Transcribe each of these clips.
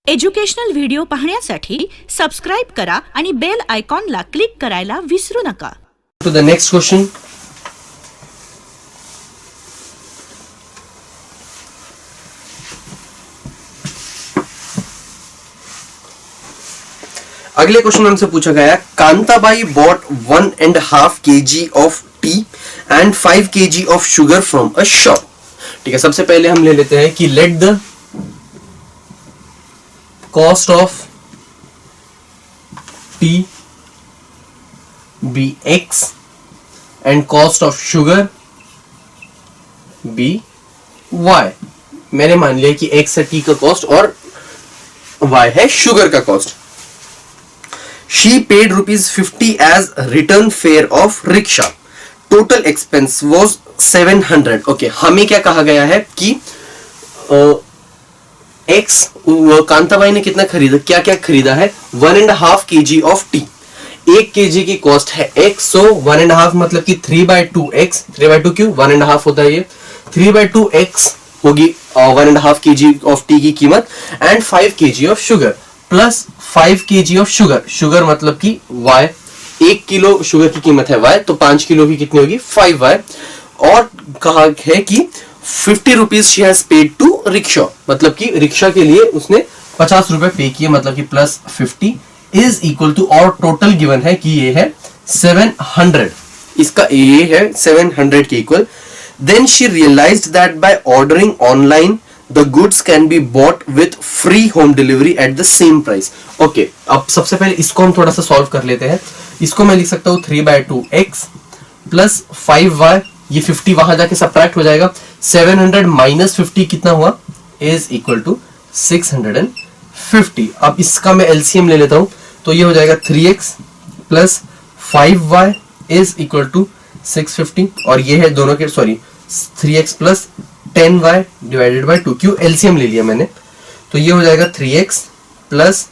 Educational video पाहण्यासाठी subscribe करा आणि बेल आयकॉनला क्लिक करायला विसरू नका. To the next question. अगले क्वेश्चन हमसे पूछा गया है, Kantabai bought 1.5 kg of tea and 5 kg of sugar from a shop. ठीक है, सबसे पहले हम ले लेते हैं कि let the cost of tea be x and cost of sugar be y. मैंने मान लिया कि x है टी का कॉस्ट और y है शुगर का cost. She paid ₹50 as return fare of rickshaw. Total expense was 700. Okay, हमें क्या कहा गया है कि x कांताबाई ने कितना खरीदा, क्या क्या खरीदा है, 1.5 kg ऑफ टी. 1 kg की कॉस्ट है x, सो 1.5 मतलब कि 3/2x. 3/2 क्यों, 1.5 होता है ये, 3/2x होगी 1.5 kg ऑफ टी की कीमत and 5 kg of sugar plus 5 kg of sugar. Sugar मतलब कि y, 1 किलो शुगर की कीमत है y, तो 5 किलो की कितनी होगी 5y. और कहा है कि 50 rupees she has paid to rickshaw, मतलब कि रिक्शा के लिए उसने 50 रुपए पे किए, मतलब कि प्लस 50 इज इक्वल टू, और टोटल गिवन है कि ये है 700. इसका ये है 700 के equal. Then she realised that by ordering online the goods can be bought with free home delivery at the same price. Okay, अब सबसे पहले इसको हम थोड़ा सा सॉल्व कर लेते हैं. इसको मैं लिख सकता हूँ 3/2x प्लस 5y, ये 50 वहां जाके सब्ट्रैक्ट हो जाएगा. 700 माइनस 50 कितना हुआ, इज इक्वल टू 650. अब इसका मैं एलसीएम ले लेता हूं, तो ये हो जाएगा 3x plus 5y is equal to 650, और ये है दोनों के, sorry 3x plus 10y divided by 2. क्यों, एलसीएम ले लिया मैंने, तो ये हो जाएगा 3x plus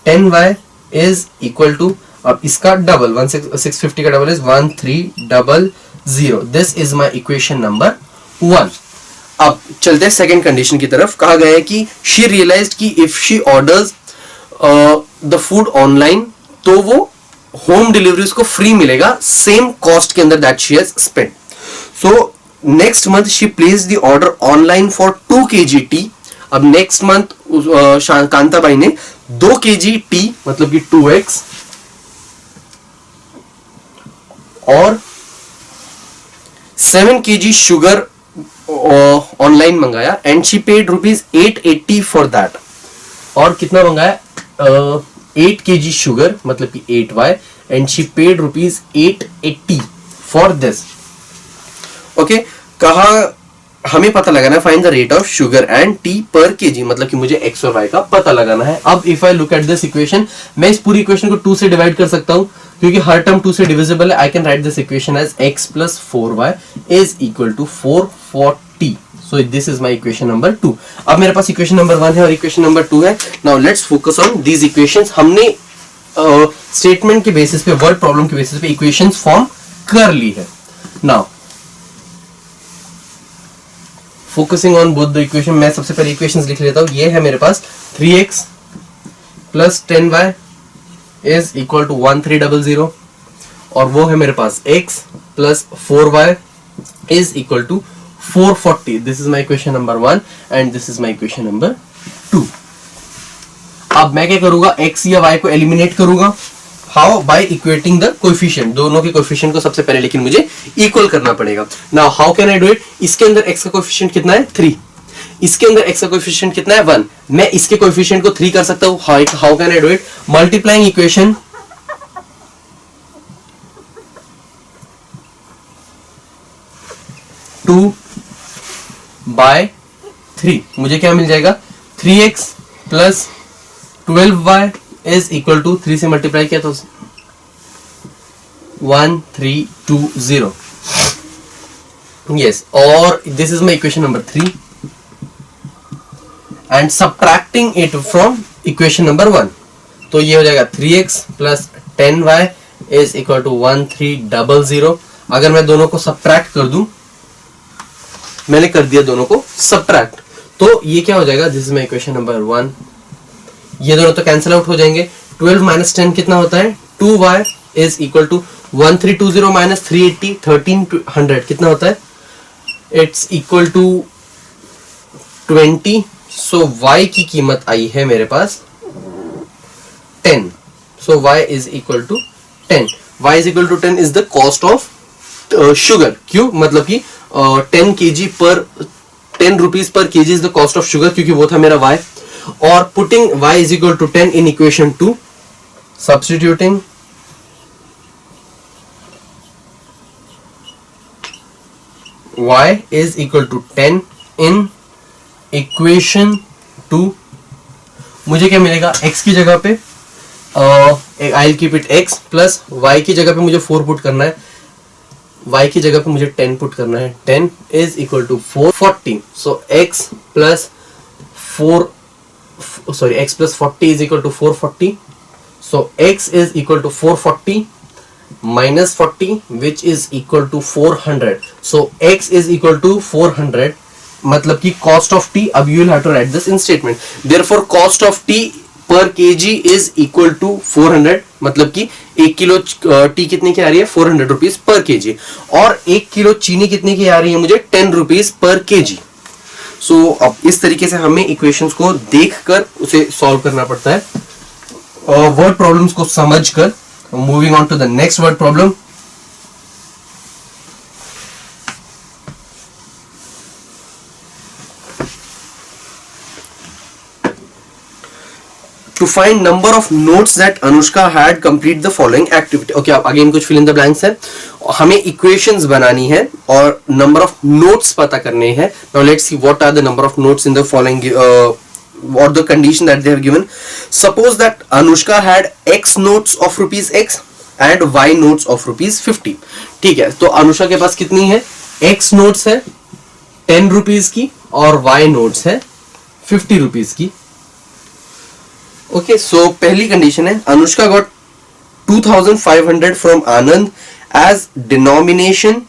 10y is equal to, अब इसका डबल 650 का double is 1300. This is my equation number 1. अब चलते हैं सेकेंड कंडीशन की तरफ. कहा गया है कि शी रियलाइज्ड कि if she orders the food online, तो वो होम डिलीवरी उसको फ्री मिलेगा सेम कॉस्ट के अंदर that she has spent. So next month she place the order online for 2 kg T. अब नेक्स्ट मंथ कांताबाई ने 2 kg टी मतलब कि 2x और 7 kg शुगर ऑनलाइन मंगाया and she paid ₹880 for that. और कितना मंगाया, 8 kg शुगर मतलब कि 8y and she paid ₹880 for this. Okay, कहा हमें पता लगाना है find the rate of sugar and T पर केजी, मतलब कि मुझे x और y का पता लगाना है. अब if I look at this equation, मैं इस पूरी इक्वेशन को 2 से डिवाइड कर सकता हूं क्योंकि हर टर्म 2 से डिविजिबल है. I can write this equation as x plus 4y is equal to 440. So this is my equation number 2. अब मेरे पास इक्वेशन नंबर 1 है और इक्वेशन नंबर 2 है. Now let's focus on these equations. हमने स्टेटमेंट के basis पे, word problem के basis पे इक्वेशंस फॉर्म कर ली है. Now focusing on both the equation, मैं सबसे पहले इक्वेशंस लिख लेता हूं. ये है मेरे पास 3x plus 10y is equal to 1300, और वो है मेरे पास x plus 4y is equal to 440. This is my equation number 1 and this is my equation number 2. अब मैं क्या करूंगा, x या y को एलिमिनेट करूंगा. How, by equating the coefficient. दोनों के कोएफिशिएंट को सबसे पहले लेकिन मुझे इक्वल करना पड़ेगा. Now how can I do it. इसके अंदर x का कोएफिशिएंट कितना है 3, इसके अंदर x का कोएफिशिएंट कितना है 1. मैं इसके कोएफिशिएंट को 3 कर सकता हूं. How can I do it, multiplying equation 2 by 3. मुझे क्या मिल जाएगा, 3x plus 12y is equal to 3 से मल्टीप्लाई किया तो 1320. यस, और this is my equation number 3 and subtracting it from equation number 1, तो ये हो जाएगा 3x plus 10y is equal to 1300. अगर मैं दोनों को सब्ट्रैक्ट कर दूं, मैंने कर दिया दोनों को सब्ट्रैक्ट, तो ये क्या हो जाएगा, this is my equation number 1 ये दोनों तो कैंसिल आउट हो जाएंगे। 12 माइनस 10 कितना होता है? 2y is equal to 1320 minus 380 1300 कितना होता है? It's equal to 20। So y की कीमत आई है मेरे पास 10। So y is equal to 10। y is equal to 10 is the cost of sugar. क्यों? मतलब कि 10 kg पर 10 रुपीज पर kg is the cost of sugar, क्योंकि वो था मेरा y। और putting y is equal to 10 in equation 2, substituting y is equal to 10 in equation 2, मुझे क्या मिलेगा? x की जगह पे I'll keep it x plus y की जगह पे मुझे 4 पुट करना है, y की जगह पे मुझे 10 पुट करना है। 10 is equal to 440। So x plus 40 is equal to 440। So x is equal to 440 minus 40 which is equal to 400. So x is equal to 400, मतलब कि cost of t, अब you will have to write this in statement. Therefore cost of t per kg is equal to 400, मतलब कि 1 kilo T कितने की आ रही है? 400 rupees per KG. और 1 किलो चीनी कितने की आ रही है मुझे? 10 रुपीज पर केजी। सो अब इस तरीके से हमें इक्वेशंस को देखकर उसे सॉल्व करना पड़ता है, वर्ड प्रॉब्लम्स को समझकर। Moving on to the next word problem. To find number of notes that Anushka had complete the following activity. Okay, अब again कुछ fill in the blanks है। हमें equations बनानी है और number of notes पता करने हैं। Now let's see what are the number of notes in the following or the condition that they have given. Suppose that Anushka had x notes of rupees x and y notes of rupees 50. ठीक है, तो अनुष्का के पास कितनी है? x notes है 10 rupees की और y notes है 50 रुपीज की। ओके, सो पहली कंडीशन है Anushka got 2500 from Anand as denomination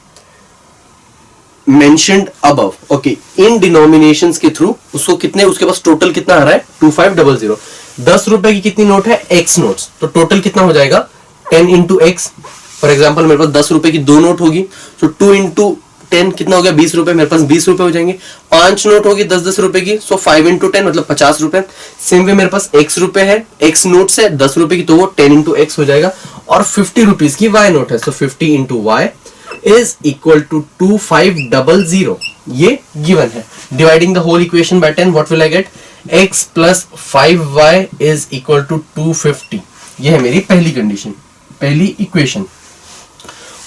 mentioned above. Okay, in denominations के थ्रू उसको कितने, उसके पास टोटल कितना आ रहा है? 2500। 10 रुपए की कितनी नोट है? x नोट्स, तो टोटल कितना हो जाएगा? 10 इंटू एक्स। फॉर एग्जाम्पल मेरे पास 10 रुपए की 2 नोट होगी, तो 2 इंटू 10 कितना हो गया? 20 रुपए। मेरे पास 20 रुपए हो जाएंगे। 5 नोट होगी 10-10 रुपए की, सो 5 इंटू 10 मतलब 50 रुपए। सेम वे मेरे पास x रुपए है, x नोट्स है 10 रुपए की, तो वो 10 इंटू एक्स हो जाएगा। और 50 रुपीज की y नोट है, so 50 into y is equal to 2500। ये गिवन है। Dividing the whole equation by 10, what will I get? x plus 5y is equal to 250। ये है मेरी पहली कंडीशन, पहली equation.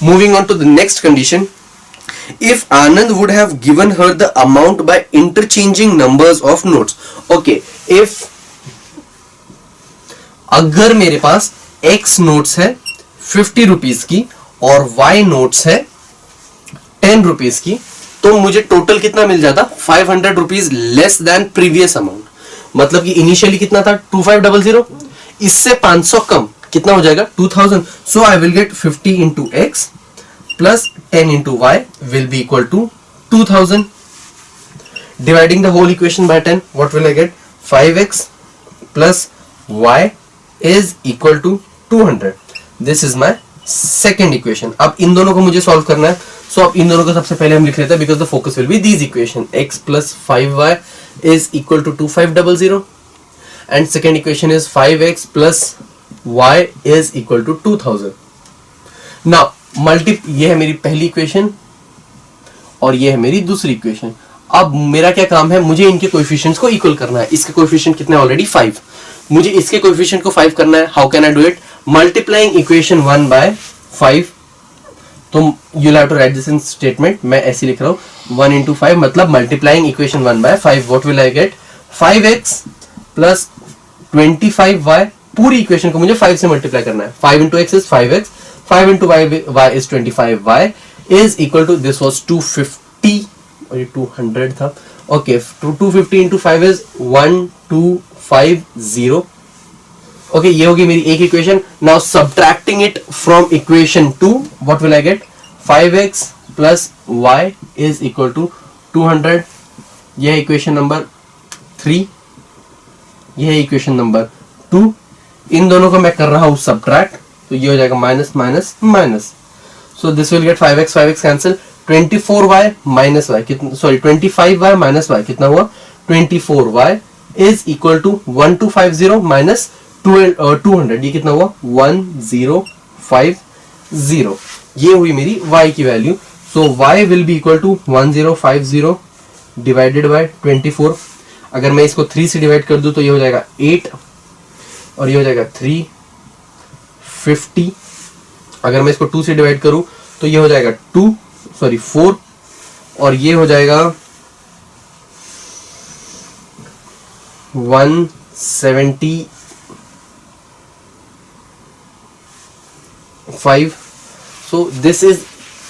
Moving on to the next condition, if Anand would have given her the amount by interchanging numbers of notes. Okay, if अगर मेरे पास x notes है 50 rupees की और y notes है 10 रुपीज की, तो मुझे टोटल कितना मिल जाता? 500 rupees less than previous amount. मतलब कि इनिशियली कितना था? 2500, इससे 500 कम कितना हो जाएगा? 2000। So I will get 50 into x plus 10 into y will be equal to 2000. Dividing the whole equation by 10, what will I get? 5x plus y is equal to 200. This is my second equation. अब इन दोनों को मुझे solve करना है, so अब इन दोनों को सबसे पहले हम लिख लेते हैं, because the focus will be these equation. x plus 5y is equal to 2500 and second equation is 5x plus y is equal to 2000. Now ये है मेरी पहली इक्वेशन और ये है मेरी दूसरी इक्वेशन। अब मेरा क्या काम है? मुझे इनके कोएफिशिएंट्स को इक्वल करना है। इसके कोएफिशिएंट कितने? ऑलरेडी 5। मुझे इसके कोएफिशिएंट को 5 करना है। How can I do it? Multiplying equation 1 by 5। तो you will have to write this in statement. मैं ऐसे लिख रहा हूं 1 इंटू 5 मतलब multiplying equation 1 by 5। What will I get? 5x plus 25y। पूरी इक्वेशन को मुझे 5 से मल्टीप्लाई करना है। 5 into x is 5x, 5 into y is 25y is equal to, this was 250 और ये 200 था। Okay, 250 into 5 is 1250। Okay, ये होगी मेरी एक equation. Now subtracting it from equation 2, what will I get? 5x plus y is equal to 200। यह equation number 3। ये है इक्वेशन नंबर 2। इन दोनों को मैं कर रहा हूं सब्ट्रैक्ट, तो ये हो जाएगा minus minus minus, so this will get 5x 5x cancel, 24y minus y कितना, सॉरी 25y माइनस y कितना हुआ 24y is equal to 1250 minus 200, ये कितना हुआ 1050। ये हुई मेरी y की value. So y will be equal to 1050 divided by 24। अगर मैं इसको 3 से डिवाइड कर दूं तो ये हो जाएगा 8 और ये हो जाएगा 350। अगर मैं इसको 2 से डिवाइड करूं तो ये हो जाएगा 4 और ये हो जाएगा 175। So this is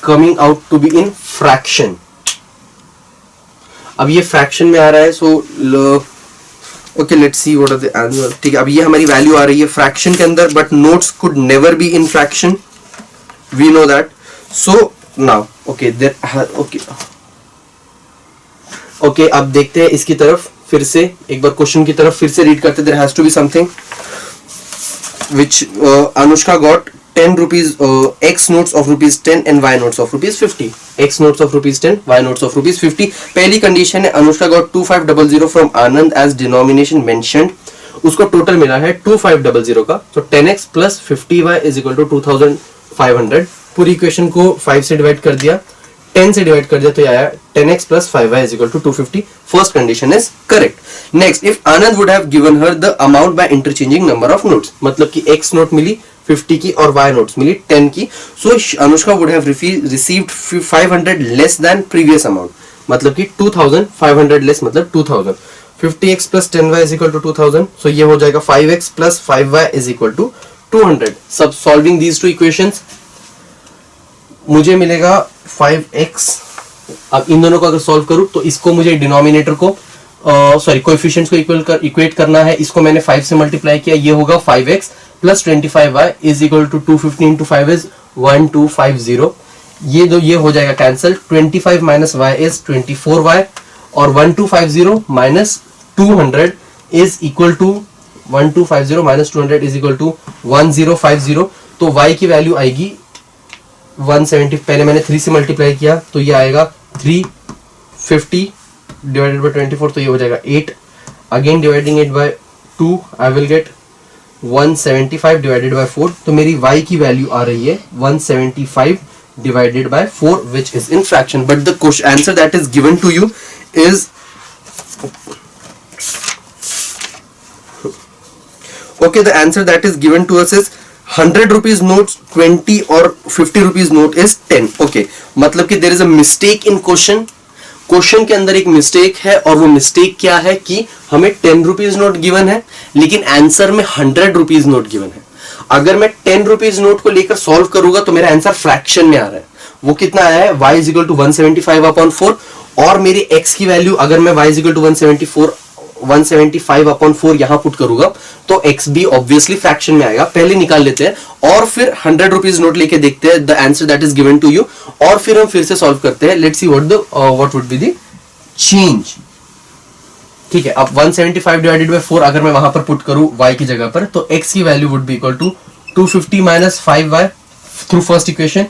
coming out to be in fraction. अब ये फ्रैक्शन में आ रहा है, so okay let's see what are the answer. ठीक है, अब ये हमारी वैल्यू आ रही है फ्रैक्शन के अंदर, but notes could never be in fraction, we know that. So now okay okay अब देखते हैं इसकी तरफ फिर से, एक बार क्वेश्चन की तरफ फिर से रीड करते। There has to be something which Anushka got 10 rupees x notes of rupees 10 and y notes of rupees 50, x notes of rupees 10 y notes of rupees 50। पहली कंडीशन है Anushka got 2500 from Anand as denomination mentioned, उसको total मिला है 2500 का, तो 10x plus 50y is equal to 2500। पूरी equation को 5 से डिवाइड कर दिया, 10 से डिवाइड कर दिया तो ये आया 10x plus 5y is equal to 250। First condition is correct. Next, if Anand would have given her the amount by interchanging number of notes, मतलब कि x नोट मिली 50 की और y नोट्स मिली 10 की, so Anushka would have received 500 less than previous amount, मतलब कि 2500 less मतलब 2000। 50x plus 10y is equal to 2000, सो ये हो जाएगा 5x plus 5y is equal to 200। सब सॉल्विंग दीज टू इक्वेशंस मुझे मिलेगा 5x। अब इन दोनों को अगर सॉल्व करूं तो इसको मुझे डिनोमिनेटर को सॉरी कोएफिशिएंट्स को इक्वेट करना है, इसको मैंने 5 से मल्टीप्लाई किया, ये होगा 5x plus 25y is equal to 250 into 5 is 1250। ये हो जाएगा cancel, 25 minus y is 24y और 1250 minus 200 is equal to 1250 minus 200 is equal to 1050। तो y की वैल्यू आएगी 170, पहले मैंने 3 से मल्टीप्लाई किया तो ये आएगा 350 डिवाइडेड बाय 24, तो ये हो जाएगा 8। Again dividing it by 2 I will gate 175 divided by 4, तो मेरी y की वैल्यू आ रही है 175 divided by 4 which is in fraction, but the question answer that is given to you is okay, the answer that is given to us is 100 rupees notes 20 और 50 rupees note is 10। okay, मतलब कि there is a mistake in question के अंदर एक mistake है, और वो mistake क्या है कि हमें 10 रुपीज नोट गिवन है लेकिन आंसर में 100 रुपीज नोट गिवन है। अगर मैं 10 रुपीज नोट को लेकर सॉल्व करूंगा तो मेरा आंसर फ्रैक्शन में आ रहा है, वो कितना आया है y इज इक्वल टू 175/4, और मेरी x की वैल्यू अगर मैं y इज इक्वल टू 175/4 यहां पुट करूंगा तो x भी ऑब्वियसली फ्रैक्शन में आएगा। पहले निकाल लेते हैं और फिर 100 रुपीज नोट लेके देखते हैं the answer that is given to you, और फिर हम फिर से सॉल्व करते हैं। Let's see what would be the change. ठीक है, अब 175 डिवाइडेड बाय 4 अगर मैं वहां पर पुट करूं y की जगह पर तो x की value would be equal to 250 minus 5y through first equation.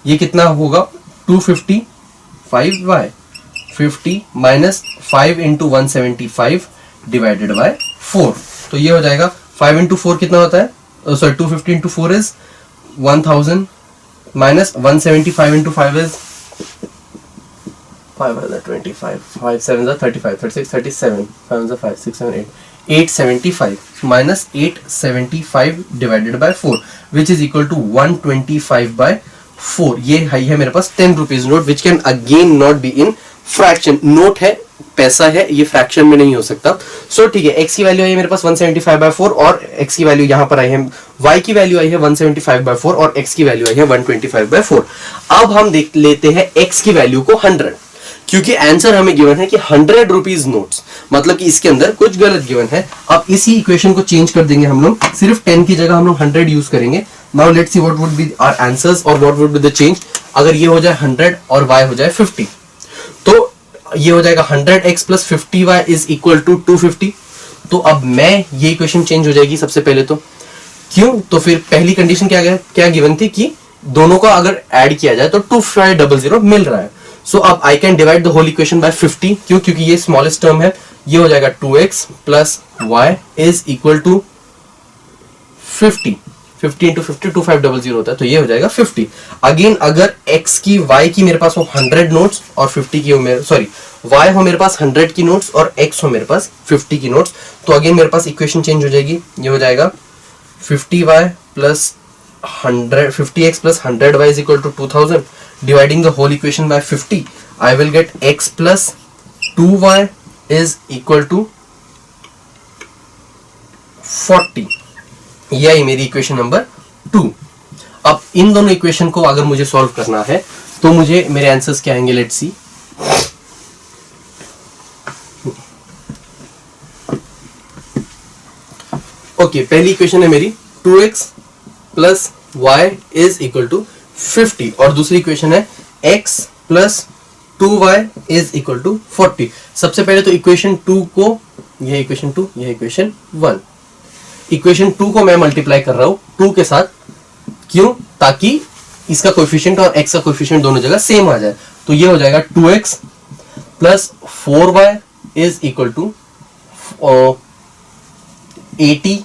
ये कितना होगा 250 5y 50 minus 5 into 175 divided by 4, तो ये हो जाएगा 5 इंटू 4 कितना होता है, sorry 250 into 4 is 1000 minus 175 into 5 is 5 25 5 7 35 36 37 5 5 6 7 8 875 minus 875 divided by 4 which is equal to 125/4। ये है मेरे पास 10 rupees note which can again not be in fraction। Note है, पैसा है, ये फ्रैक्शन में नहीं हो सकता। सो ठीक है, x की वैल्यू आई है मेरे पास 175/4 और x की वैल्यू यहां पर आई है, y की वैल्यू आई है 175/4 और x की वैल्यू आई है 125/4। अब हम देख लेते हैं x की वैल्यू को 100, क्योंकि आंसर हमें गिवन है कि 100 रुपीज नोट्स, मतलब कि इसके अंदर कुछ गलत गिवन है। अब इसी इक्वेशन को चेंज कर देंगे हम लोग, सिर्फ 10 की जगह हम लोग 100 यूज करेंगे। Now let's see what would be our answers और what would be the change. अगर ये हो जाए 100 और y हो जाए 50 तो ये हो जाएगा 100x plus 50y is equal to 250। तो अब मैं ये इक्वेशन चेंज हो जाएगी सबसे पहले तो। क्यों? तो फिर पहली कंडीशन क्या गिवन थी कि दोनों का अगर ऐड किया जाए तो 2500 मिल रहा है। सो अब I can divide the whole equation by 50। क्यों? क्योंकि ये स्मॉलेस्ट टर्म है। ये हो जाएगा 2x plus y is equal to 50। 50 into 50 2500 होता है, तो ये हो जाएगा 50। अगेन अगर x की y की मेरे पास हो 100 नोट्स और 50 की हो y हो मेरे पास 100 की नोट्स और x हो मेरे पास 50 की नोट्स, तो अगेन मेरे पास इक्वेशन चेंज हो जाएगी। ये हो जाएगा 50y plus 50x plus 100y is equal to 2000। Dividing the whole equation by 50 I will get x plus 2y is equal to 40। ये आई मेरी इक्वेशन नंबर 2। अब इन दोनों इक्वेशन को अगर मुझे सॉल्व करना है तो मुझे मेरे आंसर्स क्या आएंगे, लेट्स सी। ओके, पहली इक्वेशन है मेरी 2x plus y is equal to 50 और दूसरी इक्वेशन है x plus 2y is equal to 40। सबसे पहले तो इक्वेशन 2 को, यह इक्वेशन 2, यह इक्वेशन 1, इक्वेशन 2 को मैं मल्टीप्लाई कर रहा हूं 2 के साथ। क्यों? ताकि इसका कोएफिशिएंट और x का कोएफिशिएंट दोनों जगह सेम आ जाए। तो ये हो जाएगा 2x plus 4y is equal to 80।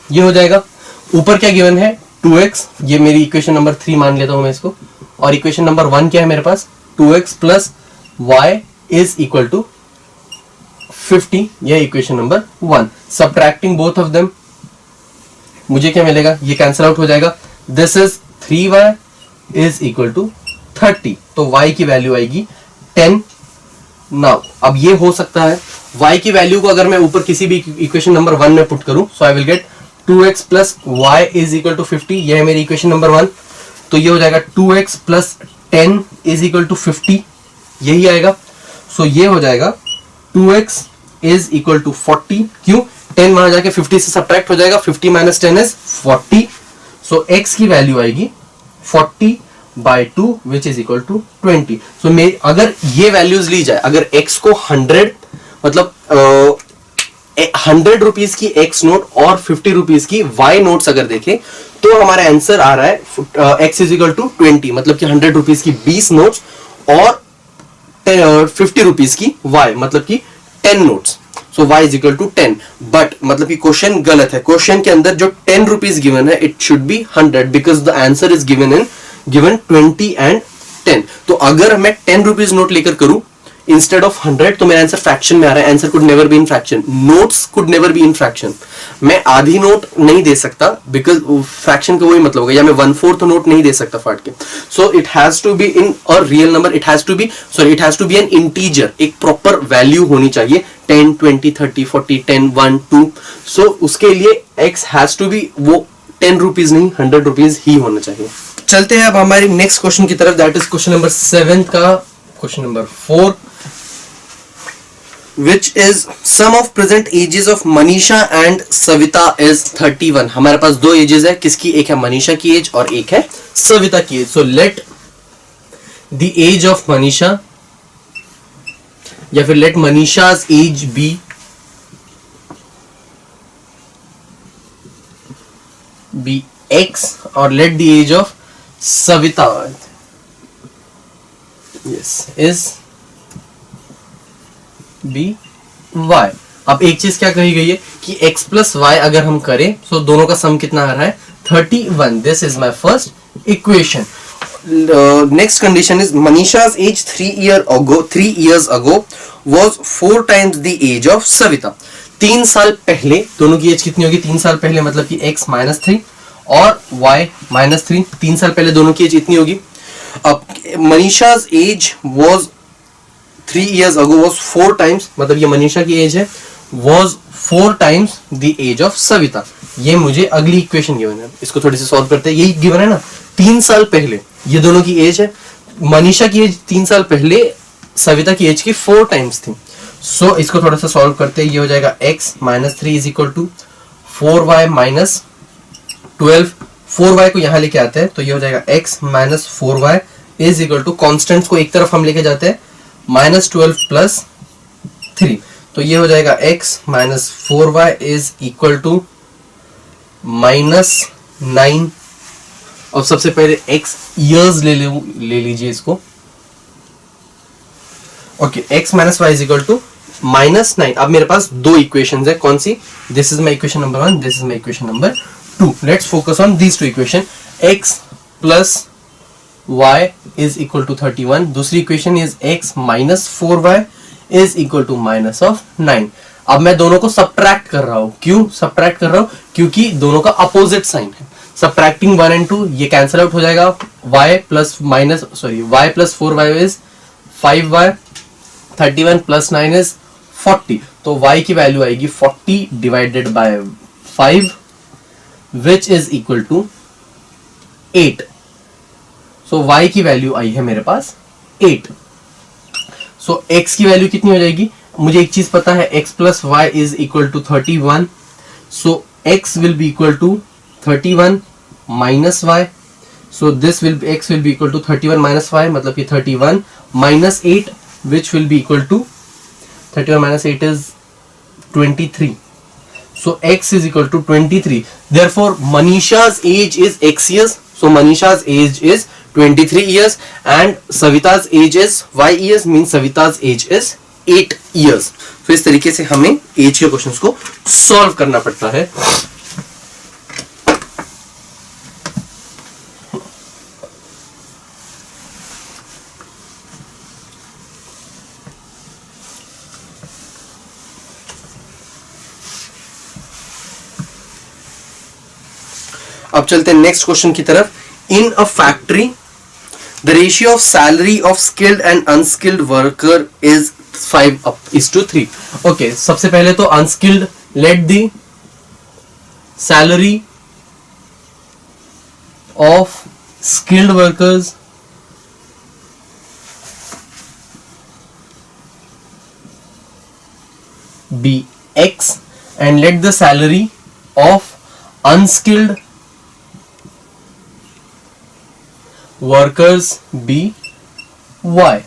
ये हो जाएगा। ऊपर क्या गिवन है 2x, ये मेरी इक्वेशन नंबर 3 मान लेता हूं मैं इसको, और इक्वेशन नंबर 1 क्या है मेरे पास 2x plus y is equal to 50। यह equation number 1। Subtracting both of them मुझे क्या मिलेगा, ये कैंसिल आउट हो जाएगा। This is 3y is equal to 30, तो y की वैल्यू आएगी 10। नाउ अब ये हो सकता है y की वैल्यू को अगर मैं ऊपर किसी भी इक्वेशन नंबर 1 में पुट करूं, so I will get 2x plus y is equal to 50। यह है मेरी इक्वेशन नंबर 1। तो ये हो जाएगा 2x plus 10 is equal to 50, यही आएगा। सो ये हो जाएगा 2x इज इक्वल टू 40। क्यों? 10 वहां जाके 50 से सब्ट्रैक्ट हो जाएगा, 50 माइनस 10 इज 40। सो x की वैल्यू आएगी 40 by 2 which is equal to 20। So अगर ये वैल्यूज ली जाए, अगर x को 100 मतलब 100 रुपीज की x नोट और 50 रुपीज की y नोट्स अगर देखें तो हमारा आंसर आ रहा है x इज इक्वल टू 20, मतलब कि 100 रुपीज की 20 नोट्स और 50 रुपीज की y मतलब कि 10 notes. So y is equal to 10, but मतलब कि क्वेश्चन गलत है। क्वेश्चन के अंदर जो 10 रुपीज गिवन है it should be 100 because the answer is given 20 and 10। तो अगर मैं 10 रुपीज नोट लेकर करूं इंस्टेड ऑफ 100 तो मेरा आंसर फ्रैक्शन में आ रहा है। Answer could never be in fraction, notes could never be in fraction. मैं आधी नोट नहीं दे सकता बिकॉज फ्रैक्शन का वही मतलब होगा, या मैं 1/4 नोट नहीं दे सकता फाड़ के। So it has to be in a real number, it has to be an integer, एक प्रॉपर वैल्यू होनी चाहिए 10 20 30 40 10 1 2। सो उसके लिए x हैज टू बी वो 10 रुपीज नहीं 100 रुपीज ही होना चाहिए। चलते हैं अब हमारे नेक्स्ट क्वेश्चन की तरफ, दैट इज क्वेश्चन नंबर 7 का question number 4, which is sum of present ages of Manisha and Savita is 31। हमारे पास दो एजेस है, किसकी? एक है मनीषा की एज और एक है सविता की age. So let the age of Manisha या फिर let Manisha's age be x और let the age of Savita is be y। अब एक चीज क्या कही गई है कि x प्लस वाई अगर हम करें तो दोनों का सम कितना आ रहा है 31। This is my first equation. Next condition is Manisha's age 3 years ago was 4 times the age of Savita. 3 साल पहले दोनों की एज कितनी होगी? 3 साल पहले मतलब कि x -3 और y -3। 3 साल पहले दोनों की एज इतनी होगी। अब मनीषा's as was 3 years ago was 4 times, मतलब ये मनीषा की एज है, was 4 times the age of Savita. ये मुझे अगली इक्वेशन गिवन है, इसको थोड़ी सी सॉल्व करते हैं। यही गिवन है ना, 3 साल पहले ये दोनों की एज है, मनीषा की एज 3 साल पहले सविता की एज की 4 टाइम्स थी। सो इसको थोड़ा सा सॉल्व करते हैं। ये हो जाएगा x -3 is equal to 4y -12। 4y को यहाँ लेके आते हैं तो ये हो जाएगा x -4y is equal to, constants को एक तरफ हम लेके जाते हैं, -12 + 3। तो ये हो जाएगा x minus 4y is equal to -9। अब सबसे पहले x ईयर्स ले लीजिए इसको। Okay, x minus y is equal to -9। अब मेरे पास दो इक्वेशंस है, कौन सी? This is my equation number 1, this is my equation number 2। Let's focus on these two equation. x plus y is equal to 31। दूसरी equation is x minus 4y is equal to -9। अब मैं दोनों को subtract कर रहा हूं। क्यों subtract कर रहा हूं? क्योंकि दोनों का अपोजिट साइन है। सबट्रैक्टिंग 1 and 2 ये कैंसिल आउट हो जाएगा। y plus 4y is 5y, 31 plus 9 is 40। तो y की वैल्यू आएगी 40 divided by 5 which is equal to 8। So y की वैल्यू आई है मेरे पास 8। सो x की वैल्यू कितनी हो जाएगी? मुझे एक चीज पता है, x plus y is equal to 31। So x will be equal to 31 minus y. So this will x will be equal to 31 minus y, मतलब कि 31 minus 8 which will be equal to 31 minus 8 is 23. So x is equal to 23. Therefore, Manisha's age is x years. So Manisha's age is 23 years and Savita's age is y years, means Savita's age is 8 years. So इस तरीके से हमें age के questions को solve करना पड़ता है। अब चलते हैं नेक्स्ट क्वेश्चन की तरफ। In a factory the ratio of salary of skilled and unskilled worker is 5:3। Okay, सबसे पहले तो unskilled, let the salary of skilled workers be x and let the salary of unskilled workers be y।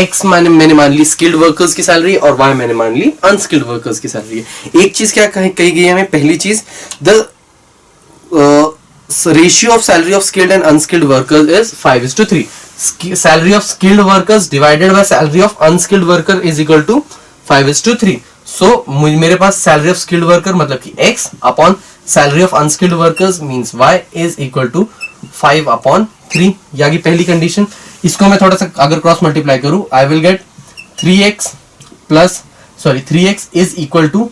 x मैंने मान ली skilled workers की salary और y मैंने मान ली अनस्किल्ड वर्कर्स की सैलरी है। एक चीज क्या कही गई है हमें? पहली चीज, the ratio of salary of skilled and unskilled workers is 5:3। Salary of skilled workers divided by salary of unskilled worker is equal to 5:3। So मेरे पास सैलरी ऑफ स्किल्ड वर्कर मतलब कि x upon salary of unskilled workers means y is equal to 5/3। या की पहली condition. इसको मैं थोड़ा सा अगर क्रॉस मल्टीप्लाई करूं, I will get 3x is equal to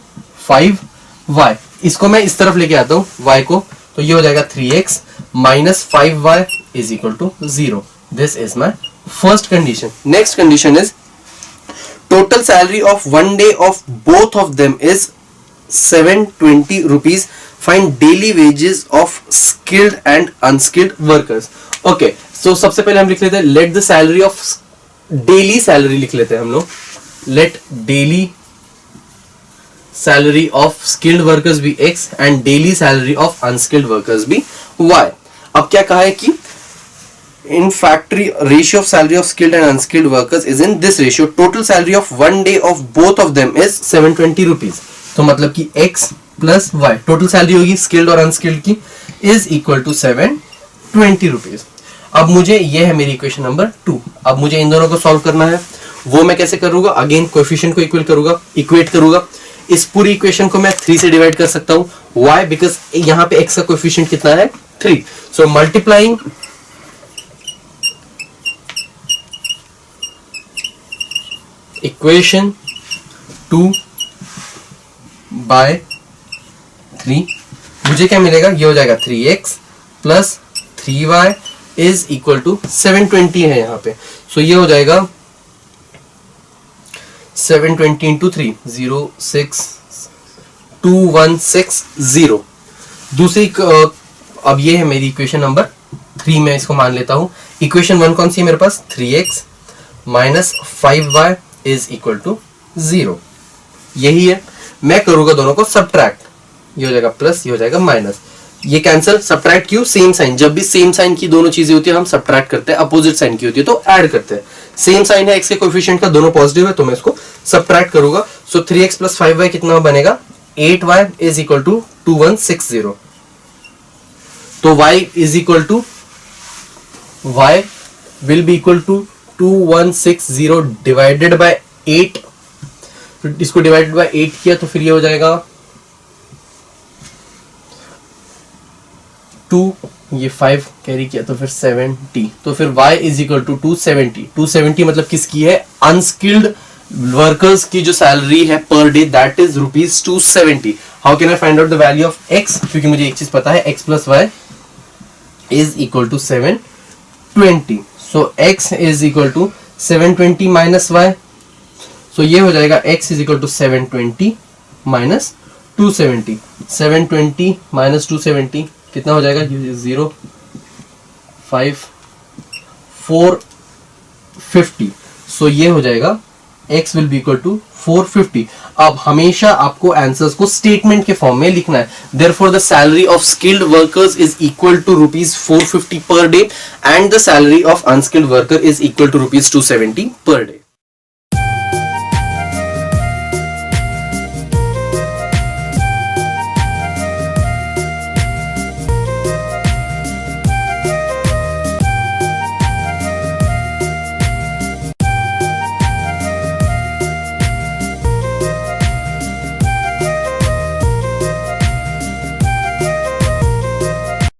5y। इसको मैं इस तरफ लेके आता हूं y को, तो ये हो जाएगा 3x minus 5y is equal to 0। This is my first condition. Next condition is total salary of 1 day of both of them is 720 rupees. Find daily wages of skilled and unskilled workers. Okay, so सबसे पहले हम लिख लेते हैं let the salary of daily salary लिख लेते हैं हम लोग। Let daily salary of skilled workers be x and daily salary of unskilled workers be y. अब क्या कहा है कि in factory ratio of salary of skilled and unskilled workers is in this ratio. Total salary of 1 day of both of them is 720 rupees. तो मतलब कि x plus y, total salary होगी skilled और अनस्किल्ड की, is equal to 720 rupees. अब मुझे ये है मेरी इक्वेशन नंबर 2। अब मुझे इन दोनों को सॉल्व करना है। वो मैं कैसे करूंगा? अगेन कोएफिशिएंट को इक्वेट करूंगा। इस पूरी इक्वेशन को मैं 3 से डिवाइड कर सकता हूं। वाई? बिकॉज यहां पे x का कोएफिशिएंट कितना है? 3। सो मल्टीप्लाइंग इक्वेशन 2 बाय 3 मुझे क्या मिलेगा? ये हो जाएगा 3x plus 3y is equal to 720 है यहाँ पे। सो ये हो जाएगा 720 इंटू 3 06216 दूसरी अब ये है मेरी इक्वेशन नंबर 3, मैं इसको मान लेता हूं। इक्वेशन 1 कौन सी है मेरे पास? 3x minus 5y is equal to 0। यही है। मैं करूंगा दोनों को सब्ट्रैक्ट, ये हो जाएगा प्लस, ये हो जाएगा माइनस, ये कैंसिल। सब्ट्रैक्ट क्यों? Same sign. जब भी सेम साइन की दोनों चीजें होती है हम सब्ट्रैक्ट करते हैं, अपोजिट साइन की होती है तो ऐड करते हैं। सेम साइन है x के कोएफिशिएंट का, दोनों पॉजिटिव है तो मैं इसको सब्ट्रैक्ट करूंगा। सो 3x प्लस 5y कितना बनेगा 8y इज इक्वल टू 2160. तो y is equal to y will be equal to 2160 divided by 8. इसको डिवाइडेड बाय 8 किया तो फिर ये हो जाएगा 2, ये 5 कैरी किया तो फिर 70. तो फिर y इज इक्वल टू 270. 270 मतलब किसकी है, अनस्किल्ड वर्कर्स की जो सैलरी है per day, that is rupees 270. How can I find out the value of x, क्योंकि मुझे एक चीज पता है, x plus y is equal to 720. So x is equal to 720 minus y. So ये हो जाएगा x is equal to 720 minus 270. 720 minus 270 कितना हो जाएगा, 0 5 450. सो ये हो जाएगा x will be equal to 450. अब हमेशा आपको आंसर्स को स्टेटमेंट के फॉर्म में लिखना है. Therefore the salary of skilled workers is equal to rupees 450 per day and the salary of unskilled worker is equal to rupees 270 per day.